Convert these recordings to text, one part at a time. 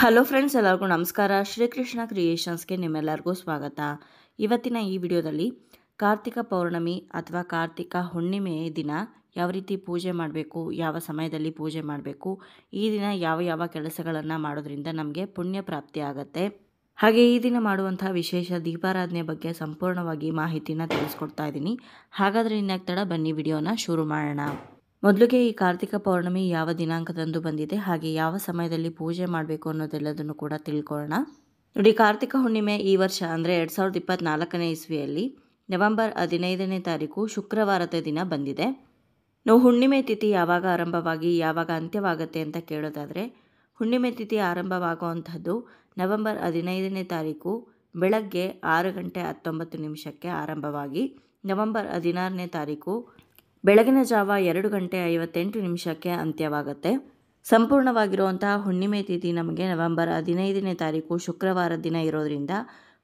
Hello friends, ಎಲ್ಲರಿಗೂ ನಮಸ್ಕಾರ. ಶ್ರೀಕೃಷ್ಣ ಕ್ರಿಯೇಷನ್ಸ್ಗೆ ನಿಮ್ಮೆಲ್ಲರಿಗೂ ಸ್ವಾಗತ. ಇವತ್ತಿನ ಈ ವಿಡಿಯೋದಲ್ಲಿ ಕಾರ್ತಿಕ ಪೌರ್ಣಮಿ ಅಥವಾ ಕಾರ್ತಿಕ ಹುಣ್ಣಿಮೆ ದಿನ ಯಾವ ರೀತಿ ಪೂಜೆ ಮಾಡಬೇಕು, ಯಾವ ಸಮಯದಲ್ಲಿ ಪೂಜೆ ಮಾಡಬೇಕು, ಈ ದಿನ ಯಾವ ಯಾವ ಕೆಲಸಗಳನ್ನು ಮಾಡೋದ್ರಿಂದ ನಮಗೆ ಪುಣ್ಯ ಪ್ರಾಪ್ತಿ ಆಗುತ್ತೆ, ಹಾಗೆ ಈ ದಿನ ಮಾಡುವಂತಹ ವಿಶೇಷ ದೀಪಾರಾಧನೆ ಬಗ್ಗೆ ಸಂಪೂರ್ಣವಾಗಿ ಮಾಹಿತಿನ ತಿಳಿಸ್ಕೊಡ್ತಾ ಇದ್ದೀನಿ. ಹಾಗಾದರೆ ಇನ್ನಾಗ ತಡ, ಬನ್ನಿ ವಿಡಿಯೋನ ಶುರು ಮಾಡೋಣ. ಮೊದಲಿಗೆ ಈ ಕಾರ್ತಿಕ ಪೌರ್ಣಮಿ ಯಾವ ದಿನಾಂಕದಂದು ಬಂದಿದೆ, ಹಾಗೆ ಯಾವ ಸಮಯದಲ್ಲಿ ಪೂಜೆ ಮಾಡಬೇಕು ಅನ್ನೋದೆಲ್ಲದನ್ನು ಕೂಡ ತಿಳ್ಕೊಳ್ಳೋಣ. ನೋಡಿ, ಕಾರ್ತಿಕ ಹುಣ್ಣಿಮೆ ಈ ವರ್ಷ ಅಂದರೆ 2024ನೇ ಇಸ್ವಿಯಲ್ಲಿ ನವೆಂಬರ್ 15ನೇ ತಾರೀಕು ಶುಕ್ರವಾರದ ದಿನ ಬಂದಿದೆ. ನಾವು ಹುಣ್ಣಿಮೆ ತಿಥಿ ಯಾವಾಗ ಆರಂಭವಾಗಿ ಯಾವಾಗ ಅಂತ್ಯವಾಗುತ್ತೆ ಅಂತ ಕೇಳೋದಾದರೆ, ಹುಣ್ಣಿಮೆ ತಿಥಿ ಆರಂಭವಾಗುವಂಥದ್ದು ನವೆಂಬರ್ 15ನೇ ತಾರೀಕು ಬೆಳಗ್ಗೆ 6:19 ಆರಂಭವಾಗಿ ನವೆಂಬರ್ 16ನೇ ತಾರೀಕು ಬೆಳಗಿನ ಜಾವ 2:58 ಅಂತ್ಯವಾಗುತ್ತೆ. ಸಂಪೂರ್ಣವಾಗಿರುವಂತಹ ಹುಣ್ಣಿಮೆ ತಿಥಿ ನಮಗೆ ನವೆಂಬರ್ 15ನೇ ತಾರೀಕು ಶುಕ್ರವಾರ ದಿನ ಇರೋದ್ರಿಂದ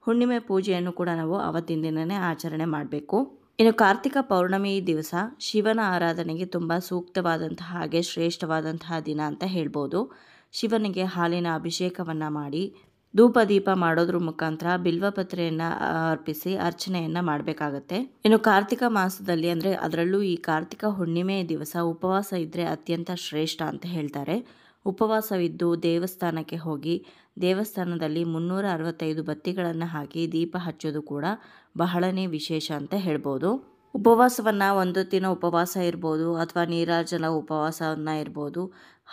ಹುಣ್ಣಿಮೆ ಪೂಜೆಯನ್ನು ಕೂಡ ನಾವು ಅವತ್ತಿನ ದಿನವೇ ಆಚರಣೆ ಮಾಡಬೇಕು. ಇನ್ನು ಕಾರ್ತಿಕ ಪೌರ್ಣಮಿ ದಿವಸ ಶಿವನ ಆರಾಧನೆಗೆ ತುಂಬ ಸೂಕ್ತವಾದಂತಹ ಹಾಗೆ ಶ್ರೇಷ್ಠವಾದಂತಹ ದಿನ ಅಂತ ಹೇಳ್ಬೋದು. ಶಿವನಿಗೆ ಹಾಲಿನ ಅಭಿಷೇಕವನ್ನು ಮಾಡಿ ಧೂಪ ದೀಪ ಮಾಡೋದ್ರ ಮುಖಾಂತರ ಬಿಲ್ವಪತ್ರೆಯನ್ನು ಅರ್ಪಿಸಿ ಅರ್ಚನೆಯನ್ನು ಮಾಡಬೇಕಾಗತ್ತೆ. ಇನ್ನು ಕಾರ್ತಿಕ ಮಾಸದಲ್ಲಿ ಅಂದರೆ ಅದರಲ್ಲೂ ಈ ಕಾರ್ತಿಕ ಹುಣ್ಣಿಮೆ ದಿವಸ ಉಪವಾಸ ಇದ್ದರೆ ಅತ್ಯಂತ ಶ್ರೇಷ್ಠ ಅಂತ ಹೇಳ್ತಾರೆ. ಉಪವಾಸವಿದ್ದು ದೇವಸ್ಥಾನಕ್ಕೆ ಹೋಗಿ ದೇವಸ್ಥಾನದಲ್ಲಿ 365 ಬತ್ತಿಗಳನ್ನು ಹಾಕಿ ದೀಪ ಹಚ್ಚೋದು ಕೂಡ ಬಹಳನೇ ವಿಶೇಷ ಅಂತ ಹೇಳ್ಬೋದು. ಉಪವಾಸವನ್ನು ಒಂದೊತ್ತಿನ ಉಪವಾಸ ಇರ್ಬೋದು, ಅಥವಾ ನೀರಾಜಲ ಉಪವಾಸವನ್ನು ಇರ್ಬೋದು,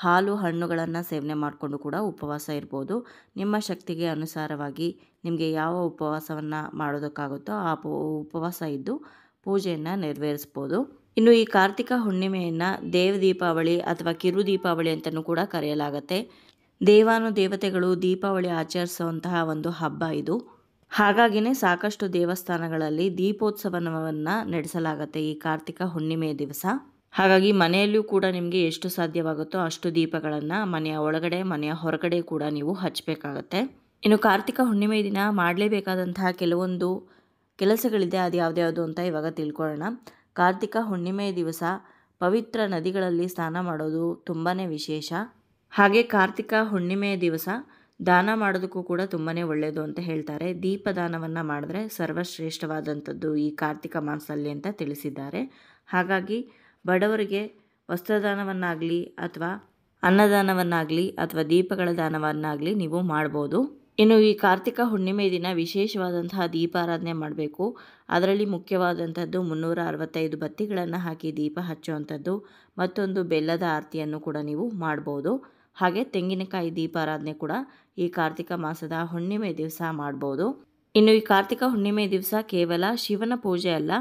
ಹಾಲು ಹಣ್ಣುಗಳನ್ನು ಸೇವನೆ ಮಾಡಿಕೊಂಡು ಕೂಡ ಉಪವಾಸ ಇರ್ಬೋದು. ನಿಮ್ಮ ಶಕ್ತಿಗೆ ಅನುಸಾರವಾಗಿ ನಿಮಗೆ ಯಾವ ಉಪವಾಸವನ್ನು ಮಾಡೋದಕ್ಕಾಗುತ್ತೋ ಆ ಉಪವಾಸ ಇದ್ದು ಪೂಜೆಯನ್ನು ನೆರವೇರಿಸ್ಬೋದು. ಇನ್ನು ಈ ಕಾರ್ತಿಕ ಹುಣ್ಣಿಮೆಯನ್ನು ದೇವ ದೀಪಾವಳಿ ಅಥವಾ ಕಿರು ದೀಪಾವಳಿ ಅಂತಲೂ ಕೂಡ ಕರೆಯಲಾಗುತ್ತೆ. ದೇವಾನುದೇವತೆಗಳು ದೀಪಾವಳಿ ಆಚರಿಸುವಂತಹ ಒಂದು ಹಬ್ಬ ಇದು. ಹಾಗಾಗಿನೇ ಸಾಕಷ್ಟು ದೇವಸ್ಥಾನಗಳಲ್ಲಿ ದೀಪೋತ್ಸವವನ್ನು ನಡೆಸಲಾಗುತ್ತೆ ಈ ಕಾರ್ತಿಕ ಹುಣ್ಣಿಮೆಯ ದಿವಸ. ಹಾಗಾಗಿ ಮನೆಯಲ್ಲೂ ಕೂಡ ನಿಮಗೆ ಎಷ್ಟು ಸಾಧ್ಯವಾಗುತ್ತೋ ಅಷ್ಟು ದೀಪಗಳನ್ನು ಮನೆಯ ಒಳಗಡೆ ಮನೆಯ ಹೊರಗಡೆ ಕೂಡ ನೀವು ಹಚ್ಚಬೇಕಾಗತ್ತೆ. ಇನ್ನು ಕಾರ್ತಿಕ ಹುಣ್ಣಿಮೆ ದಿನ ಮಾಡಲೇಬೇಕಾದಂತಹ ಕೆಲವೊಂದು ಕೆಲಸಗಳಿದೆ, ಅದು ಯಾವ್ದ್ಯಾವುದು ಅಂತ ಇವಾಗ ತಿಳ್ಕೊಳ್ಳೋಣ. ಕಾರ್ತಿಕ ಹುಣ್ಣಿಮೆ ದಿವಸ ಪವಿತ್ರ ನದಿಗಳಲ್ಲಿ ಸ್ನಾನ ಮಾಡೋದು ತುಂಬಾ ವಿಶೇಷ. ಹಾಗೆ ಕಾರ್ತಿಕ ಹುಣ್ಣಿಮೆಯ ದಿವಸ ದಾನ ಮಾಡೋದಕ್ಕೂ ಕೂಡ ತುಂಬಾ ಒಳ್ಳೆಯದು ಅಂತ ಹೇಳ್ತಾರೆ. ದೀಪದಾನವನ್ನು ಮಾಡಿದ್ರೆ ಸರ್ವಶ್ರೇಷ್ಠವಾದಂಥದ್ದು ಈ ಕಾರ್ತಿಕ ಮಾಸದಲ್ಲಿ ಅಂತ ತಿಳಿಸಿದ್ದಾರೆ. ಹಾಗಾಗಿ ಬಡವರಿಗೆ ವಸ್ತ್ರದಾನವನ್ನಾಗಲಿ ಅಥವಾ ಅನ್ನದಾನವನ್ನಾಗಲಿ ಅಥವಾ ದೀಪಗಳ ದಾನವನ್ನಾಗಲಿ ನೀವು ಮಾಡ್ಬೋದು. ಇನ್ನು ಈ ಕಾರ್ತಿಕ ಹುಣ್ಣಿಮೆ ದಿನ ವಿಶೇಷವಾದಂತಹ ದೀಪಾರಾಧನೆ ಮಾಡಬೇಕು. ಅದರಲ್ಲಿ ಮುಖ್ಯವಾದಂಥದ್ದು 365 ಬತ್ತಿಗಳನ್ನು ಹಾಕಿ ದೀಪ ಹಚ್ಚುವಂಥದ್ದು, ಮತ್ತೊಂದು ಬೆಲ್ಲದ ಆರತಿಯನ್ನು ಕೂಡ ನೀವು ಮಾಡ್ಬೋದು. ಹಾಗೆ ತೆಂಗಿನಕಾಯಿ ದೀಪಾರಾಧನೆ ಕೂಡ ಈ ಕಾರ್ತಿಕ ಮಾಸದ ಹುಣ್ಣಿಮೆ ದಿವಸ ಮಾಡ್ಬೋದು. ಇನ್ನು ಈ ಕಾರ್ತಿಕ ಹುಣ್ಣಿಮೆ ದಿವಸ ಕೇವಲ ಶಿವನ ಪೂಜೆ ಅಲ್ಲ,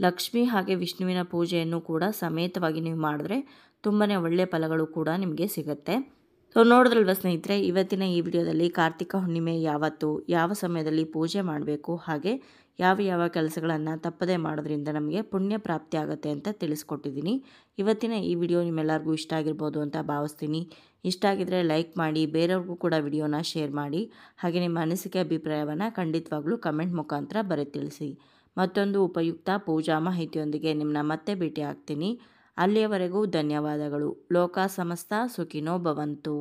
ಲಕ್ಷ್ಮಿ ಹಾಗೆ ವಿಷ್ಣುವಿನ ಪೂಜೆಯನ್ನು ಕೂಡ ಸಮೇತವಾಗಿ ನೀವು ಮಾಡಿದ್ರೆ ತುಂಬಾ ಒಳ್ಳೆಯ ಫಲಗಳು ಕೂಡ ನಿಮಗೆ ಸಿಗುತ್ತೆ. ಸೊ ನೋಡಿದ್ರಲ್ವ ಸ್ನೇಹಿತರೆ, ಇವತ್ತಿನ ಈ ವಿಡಿಯೋದಲ್ಲಿ ಕಾರ್ತಿಕ ಹುಣ್ಣಿಮೆ ಯಾವತ್ತು ಯಾವ ಸಮಯದಲ್ಲಿ ಪೂಜೆ ಮಾಡಬೇಕು, ಹಾಗೆ ಯಾವ ಯಾವ ಕೆಲಸಗಳನ್ನು ತಪ್ಪದೇ ಮಾಡೋದ್ರಿಂದ ನಮಗೆ ಪುಣ್ಯ ಪ್ರಾಪ್ತಿ ಆಗುತ್ತೆ ಅಂತ ತಿಳಿಸ್ಕೊಟ್ಟಿದ್ದೀನಿ. ಇವತ್ತಿನ ಈ ವಿಡಿಯೋ ನಿಮ್ಮೆಲ್ಲರಿಗೂ ಇಷ್ಟ ಆಗಿರ್ಬೋದು ಅಂತ ಭಾವಿಸ್ತೀನಿ. ಇಷ್ಟ ಆಗಿದ್ರೆ ಲೈಕ್ ಮಾಡಿ, ಬೇರೆಯವ್ರಿಗೂ ಕೂಡ ವಿಡಿಯೋನ ಶೇರ್ ಮಾಡಿ, ಹಾಗೆ ನಿಮ್ಮ ಅನಿಸಿಕೆ ಅಭಿಪ್ರಾಯವನ್ನು ಖಂಡಿತವಾಗ್ಲೂ ಕಮೆಂಟ್ ಮುಖಾಂತರ ತಿಳಿಸಿ. ಮತ್ತೊಂದು ಉಪಯುಕ್ತ ಪೂಜಾ ಮಾಹಿತಿಯೊಂದಿಗೆ ನಿಮ್ಮನ್ನ ಮತ್ತೆ ಭೇಟಿ ಆಗ್ತೀನಿ. ಅಲ್ಲಿಯವರೆಗೂ ಧನ್ಯವಾದಗಳು. ಲೋಕ ಸಮಸ್ತ ಸುಖಿನೋ ಭವಂತು.